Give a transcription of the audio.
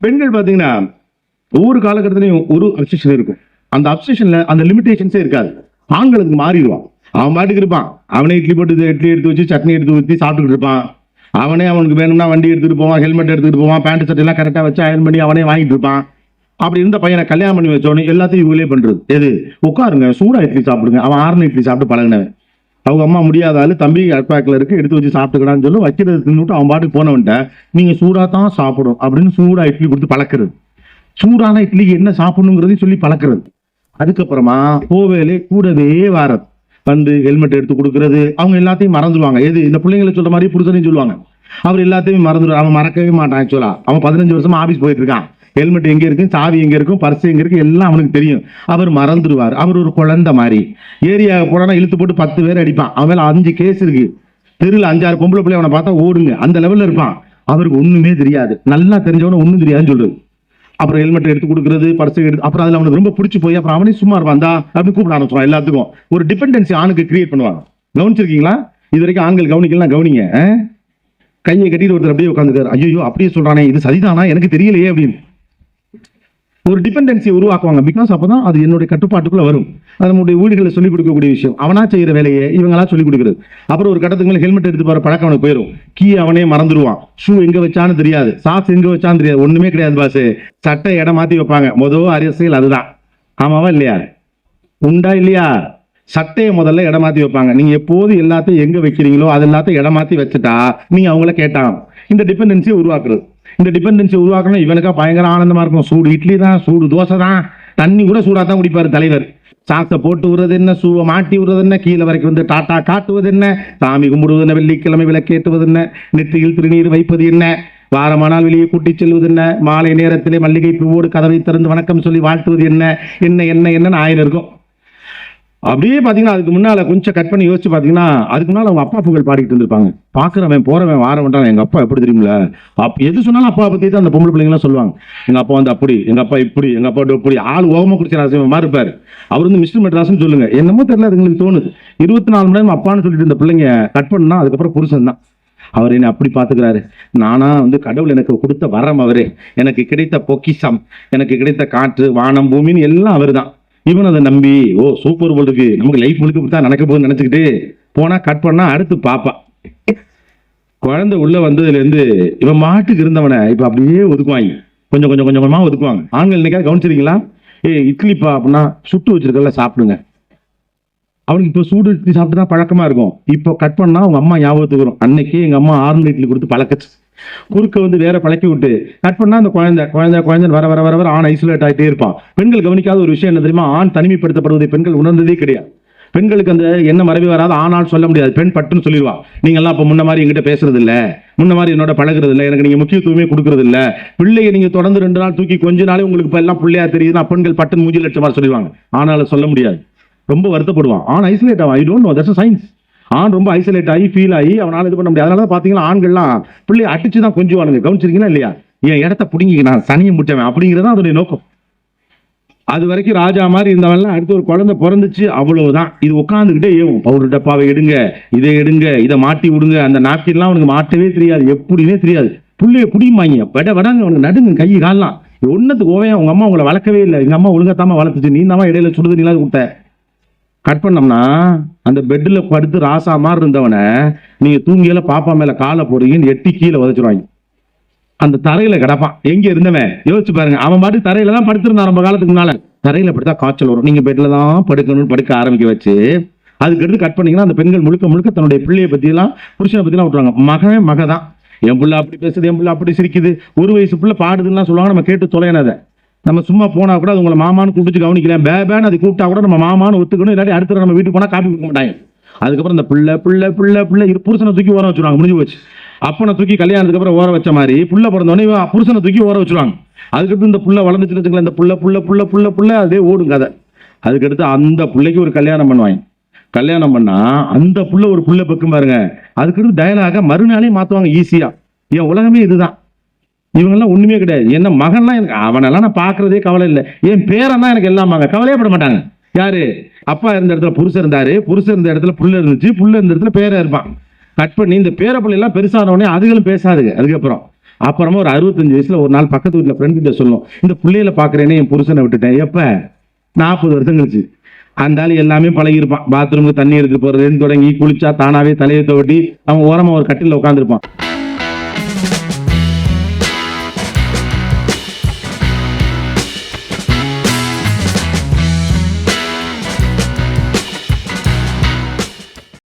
பெண்கள் பாத்தீங்கன்னா ஒவ்வொரு காலகட்டத்திலையும் ஒரு அப்சஷன் இருக்கும். அந்த அப்சஷன்ல அந்த லிமிடேஷன்ஸே இருக்காது. ஆண்களுக்கு மாறிடுவான். அவன் பாட்டுக்கு இருப்பான். அவனே இட்லி போட்டு இட்லி எடுத்து வச்சு சட்னி எடுத்து ஊற்றி சாப்பிட்டுக்கிட்டு இருப்பான். அவனே அவனுக்கு வேணும்னா வண்டி எடுத்துட்டு போவான், ஹெல்மெட் எடுத்துட்டு போவான், பேண்ட் சட்டை எல்லாம் கரெக்டாக வச்சு அயன் பண்ணி அவனே வாங்கிட்டு இருப்பான். அப்படி இருந்த பையனை கல்யாணம் பண்ணி வச்சோடனே எல்லாத்தையும் இவங்களே பண்றது. எது உட்காருங்க, சூடா இட்லி சாப்பிடுங்க. அவன் 6 இட்லி சாப்பிட்டு பழகினவன். அவங்க அம்மா முடியாதாலும் தம்பி அட்பேக்கில் இருக்கு எடுத்து வச்சு சாப்பிட்டுக்கலான்னு சொல்லி வைக்கிறது தின்னுட்டு அவன் பாட்டுக்கு போனவன்ட்ட நீங்க சூடா தான் சாப்பிடும் அப்படின்னு சூடா இட்லி கொடுத்து பழக்கிறது. சூடான இட்லிக்கு என்ன சாப்பிடணுங்கிறதையும் சொல்லி பழக்கிறது. அதுக்கப்புறமா போவேலே கூடவே வாரது வந்து ஹெல்மெட் எடுத்து கொடுக்கறது. அவங்க எல்லாத்தையும் மறந்துடுவாங்க. எது இந்த பிள்ளைங்களை சொல்ற மாதிரி புருஷனையும் சொல்லுவாங்க. அவர் எல்லாத்தையும் மறந்துடுவார். அவன் மறக்கவே மாட்டான். ஆக்சுவலா அவன் 15 வருஷமா ஆபீஸ் போயிட்டு இருக்கான். ஹெல்மெட் எங்க இருக்கு, சாவி எங்க இருக்கும், பர்ஸ் எங்க இருக்கு எல்லாம் அவனுக்கு தெரியும். அவர் மறந்துடுவார். அவர் ஒரு குழந்தை மாதிரி. ஏரியா போனா இழுத்து போட்டு 10 பேர் அடிப்பான். அவன் மேல 5 கேஸ் இருக்கு. தெருவில் 5-6 பொம்பளை பிள்ளை அவனை பார்த்தா ஓடுங்க. அந்த லெவல்ல இருப்பான். அவருக்கு ஒண்ணுமே தெரியாது. நல்லா தெரிஞ்சவன ஒண்ணும் தெரியாதுன்னு சொல்றது. அப்புறம் ஹெல்மெட் எடுத்து கொடுக்கறது, பர்ஸ் எடுத்து, அப்புறம் அதுல அவனுக்கு ரொம்ப பிடிச்சி போய் அப்புறம் அவனே சும்மா இருப்பான். அப்படின்னு கூப்பிட ஆரம்பிச்சுவான். எல்லாத்துக்கும் ஒரு டிபெண்டன்சி ஆணுக்கு கிரியேட் பண்ணுவாங்க. கவனிச்சிருக்கீங்களா? இது வரைக்கும் ஆண்கள் கவனிக்கலாம். கவனிங்க. கையை கட்டிட்டு ஒருத்தர் அப்படியே உட்காந்துக்காரு. ஐயோ அப்படியே சொல்றானே, இது சரிதானா எனக்கு தெரியலையே அப்படின்னு ஒரு டிபெண்டன்சியை உருவாக்குவாங்க. பிகாஸ் அப்பதான் அது என்னுடைய கட்டுப்பாட்டுக்குள்ள வரும். அது நம்முடைய வீடுகளை சொல்லிக் கொடுக்கக்கூடிய விஷயம். அவனா செய்யற வேலையை இவங்களா சொல்லிக் கொடுக்குறது. அப்புறம் ஒரு கட்டத்துக்கு மேலே ஹெல்மெட் எடுத்து போற பழக்கம் அவனுக்கு போயிடும். கீ அவனே மறந்துடுவான். ஷூ எங்க வச்சான்னு தெரியாது, சாக்ஸ் எங்க வச்சான்னு தெரியாது. ஒண்ணுமே கிடையாது பாஸ். சட்டை இடம் மாத்தி வைப்பாங்க. முதல் அரசியல் அதுதான். ஆமாவா இல்லையா? உண்டா இல்லையா? சட்டையை முதல்ல இடம் மாத்தி வைப்பாங்க. நீங்க எப்போது எல்லாத்தையும் எங்க வைக்கிறீங்களோ அது எல்லாத்தையும் இடம் மாத்தி வச்சுட்டா நீங்க அவங்கள கேட்டாங்க. இந்த டிபெண்டன்சியை உருவாக்குறது. இந்த டிபெண்டன்சி உருவாக்கணும். இவனுக்கா பயங்கர ஆனந்தமா இருக்கும். சூடு இட்லி தான், சூடு தோசை தான், தண்ணி கூட சூடா தான் குடிப்பாரு தலைவர். சாக்ஸை போட்டு விடுறது என்ன, சூவை மாட்டி விடுறது என்ன, கீழே வரைக்கும் வந்து டாட்டா காட்டுவது என்ன, சாமி கும்பிடுவது என்ன, வெள்ளிக்கிழமை விளக்கேற்றுவது என்ன, நெற்றியில் திருநீர் வைப்பது என்ன, வாரமானால் வெளியே கூட்டிச் செல்வது என்ன, மாலை நேரத்திலே மல்லிகை பூவோடு கதவை திறந்து வணக்கம் சொல்லி வாழ்த்துவது என்ன, என்ன என்ன என்னன்னு 1000 இருக்கும். அப்படியே பாத்தீங்கன்னா அதுக்கு முன்னால கொஞ்சம் கட் பண்ணி யோசிச்சு பாத்தீங்கன்னா அதுக்கு முன்னால அவங்க அப்பா புகழ் பாடிக்கிட்டு இருந்திருப்பாங்க. பாக்குறவன் போறவன் வாரவன்றான். எங்க அப்பா எப்படி தெரியுமில, எது சொன்னாலும் அப்பா பத்தி தான் அந்த பொம்பளை பிள்ளைங்களாம் சொல்லுவாங்க. எங்க அப்பா வந்து அப்படி, எங்க அப்பா இப்படி, எங்க அப்பா இப்படி. ஆள் ஓகமா குடிச்ச மாதிரி இருப்பாரு. அவர் வந்து மிஸ்டர் மெட்ராஸ்ன்னு சொல்லுங்க. என்னமோ தெரியல, அதுங்களுக்கு தோணுது. 24 மணி நேரம் அப்பான்னு சொல்லிட்டு இந்த பிள்ளைங்க கட் பண்ணா அதுக்கப்புறம் புருஷன் தான். அவர் என்ன அப்படி பாத்துக்கிறாரு. நானா வந்து கடவுள் எனக்கு கொடுத்த வரம் அவரே, எனக்கு கிடைத்த பொக்கிஷம், எனக்கு கிடைத்த காற்று வானம் பூமின்னு எல்லாம் அவர் தான். இவன் அதை நம்பி ஓ சூப்பர் போல் இருக்கு, நமக்கு லைஃப் முழுக்க தான் நடக்க போகுதுன்னு நினைச்சுக்கிட்டு போனா கட் பண்ணா அடுத்து பாப்பா. குழந்தை உள்ள வந்ததுல இருந்து இவன் மாட்டுக்கு இருந்தவனை இப்ப அப்படியே ஒதுக்குவாங்க. கொஞ்சம் கொஞ்சம் கொஞ்சமா ஒதுக்குவாங்க. ஆண்கள் இன்னைக்காவது கவனிச்சிருக்கீங்களா? இட்லிப்பா அப்படின்னா சுட்டு வச்சிருக்கல சாப்பிடுங்க. அவனுக்கு இப்போ சூடு இட்லி சாப்பிட்டு தான் பழக்கமா இருக்கும். இப்போ கட் பண்ணா அவங்க அம்மா ஞாபகத்துக்கு வரும். அன்னைக்கு எங்க அம்மா 6 இட்லி கொடுத்து பழக்கச்சு. குறுக்க வந்து வேற பழக்கி விட்டு கட் பண்ணா அந்த குழந்தை வர வர வர வர ஆண் ஐசோலேட் ஆகிட்டே இருப்பான். பெண்கள் கவனிக்காத ஒரு விஷயம் என்ன தெரியுமா? ஆண் தனிமைப்படுத்தப்படுவதை பெண்கள் உணர்ந்ததே கிடையாது. பெண்களுக்கு அந்த என்ன மரபி வராது. ஆனால் சொல்ல முடியாது. பெண் பட்டுன்னு சொல்லிடுவா. நீங்க எல்லாம் இப்ப முன்ன மாதிரி எங்கிட்ட பேசுறது இல்ல, முன்ன மாதிரி என்னோட பழகிறது இல்ல, எனக்கு நீங்க முக்கியத்துவமே கொடுக்கறது இல்ல, பிள்ளையை நீங்க தொடர்ந்து 2 நாள் தூக்கி கொஞ்ச நாளே உங்களுக்கு இப்ப எல்லாம் பிள்ளையா தெரியுதுன்னா பெண்கள் பட்டுன்னு 3 லட்சம் மாதிரி சொல்லிடுவாங்க. ஆனாலும் சொல்ல முடியாது. ரொம்ப வருத்தப்படுவான். ஆண் ஐசோலேட் ஆகும். I don't know, that's a science. ஆண் ரொம்ப ஐசோலேட் ஆகி ஃபீல் ஆகி அவனால இது பண்ண முடியாது. அதனால பாத்தீங்கன்னா ஆண்கள்லாம் பிள்ளையை அடிச்சு தான் கொஞ்சுவானுங்க. கவனிச்சிருக்கீங்களா இல்லையா? என் இடத்த பிடிங்கி நான் சனியை முட்டவன் அப்படிங்கிறதா அதோடைய நோக்கம். அது வரைக்கும் ராஜா மாதிரி இருந்தவன்லாம் அடுத்து ஒரு குழந்தை பிறந்துச்சு அவ்வளவுதான். இது உட்காந்துக்கிட்டே ஏவும் பவுடர் டப்பாவை எடுங்க, இதை எடுங்க, இதை மாட்டி விடுங்க. அந்த நாப்கின்லாம் அவனுக்கு மாட்டவே தெரியாது, எப்படின்னே தெரியாது. புள்ளைய புடிமாங்க வடாங்க அவனுக்கு நடுங்க கை காலலாம். ஒன்னத்துக்கு ஓவையா உங்க அம்மா உங்களை வளர்க்கவே இல்லை, எங்க அம்மா ஒழுங்காத்தாம வளர்த்துச்சு, நீ தான் இடையில சுடுது நீளாது கொடுத்த. கட் பண்ணோம்னா அந்த பெட்ல படுத்து ராசா மாதிரி இருந்தவனை நீங்க தூங்கியில பாப்பா மேல காலை போடுறீங்கன்னு எட்டி கீழே உதச்சிருவாங்க. அந்த தரையில கிடப்பான். எங்க இருந்தவன் யோசிச்சு பாருங்க. அவன் பாட்டு தரையில தான் படுத்திருந்தான் ரொம்ப காலத்துக்கு முன்னால. தரையில படுத்தா காய்ச்சல் வரும். நீங்க பெட்ல தான் படுக்கணும்னு படுக்க ஆரம்பிக்க வச்சு அதுக்கடுத்து கட் பண்ணீங்கன்னா அந்த பெண்கள் முழுக்க முழுக்க தன்னுடைய பிள்ளையை பத்தி எல்லாம் புருஷனை பத்தி எல்லாம் விட்டுருவாங்க. மகன் மகதான், என் புள்ள அப்படி பேசுது, என் புள்ள அப்படி சிரிக்குது, 1 வயசு புள்ள பாடுதுன்னு சொல்லுவாங்க. நம்ம கேட்டு தொலைனதை நம்ம சும்மா போனா கூட அது உங்களை மாமான்னு கூப்பிட்டு கவனிக்கலாம். பேபேன்னு அது கூப்பிட்டா கூட நம்ம மாமான்னு ஒத்துக்கணும். இல்லாட்டி அடுத்த நம்ம வீட்டுக்கு போனா காப்பி கொடுக்க மாட்டாங்க. அதுக்கப்புறம் இந்த பிள்ளை பிள்ளை பிள்ளை பிள்ளை புருஷனை தூக்கி ஓர வச்சுருவாங்க. முடிஞ்சு போச்சு. அப்பனை தூக்கி கல்யாணத்துக்கு அப்புறம் ஓர வச்ச மாதிரி புள்ள பிறந்தோடனே புருஷனை தூக்கி ஓர வச்சுருவாங்க. அதுக்கடுத்து இந்த புள்ள வளர்ந்துச்சுன்னு வச்சுக்கலாம். இந்த புள்ள புள்ள புள்ள புள்ள புள்ள அதே ஓடும் கதை. அதுக்கடுத்து அந்த பிள்ளைக்கு ஒரு கல்யாணம் பண்ணுவாங்க. கல்யாணம் பண்ணா அந்த புள்ள ஒரு புள்ள பக்கம் பாருங்க. அதுக்கடுத்து டயலாக மறுநாளே மாத்துவாங்க ஈஸியா. என் உலகமே இதுதான். இவங்கெல்லாம் ஒண்ணுமே கிடையாது. என்ன மகன்லாம் எனக்கு அவனெல்லாம் நான் பாக்குறதே கவலை இல்லை. என் பேரன் தான் எனக்கு எல்லாம் கவலையே பட மாட்டாங்க. யாரு? அப்பா இருந்த இடத்துல புருஷன் இருந்தாரு, புருஷன் இருந்த இடத்துல புள்ள இருந்துச்சு, புள்ள இருந்த இடத்துல பேரை இருப்பான். கட் பண்ணி இந்த பேர பிள்ளை எல்லாம் பெருசானவனே அதுகளும் பேசாதுங்க. அதுக்கப்புறம் அப்புறமா ஒரு 65 வயசுல ஒரு நாள் பக்கத்து வீட்டுல ஃப்ரெண்ட் கிட்ட சொல்லும், இந்த பிள்ளையில பாக்குறேனே என் புருஷனை விட்டுட்டேன். எப்ப? 40 வருஷம் கழிச்சு. அந்த ஆள் எல்லாமே பழகிருப்பான். பாத்ரூமுக்கு தண்ணி எடுத்து போறதுன்னு தொடங்கி குளிச்சா தானாவே தலையை துவட்டி அவன் ஓரமா ஒரு கட்டில உட்காந்துருப்பான்.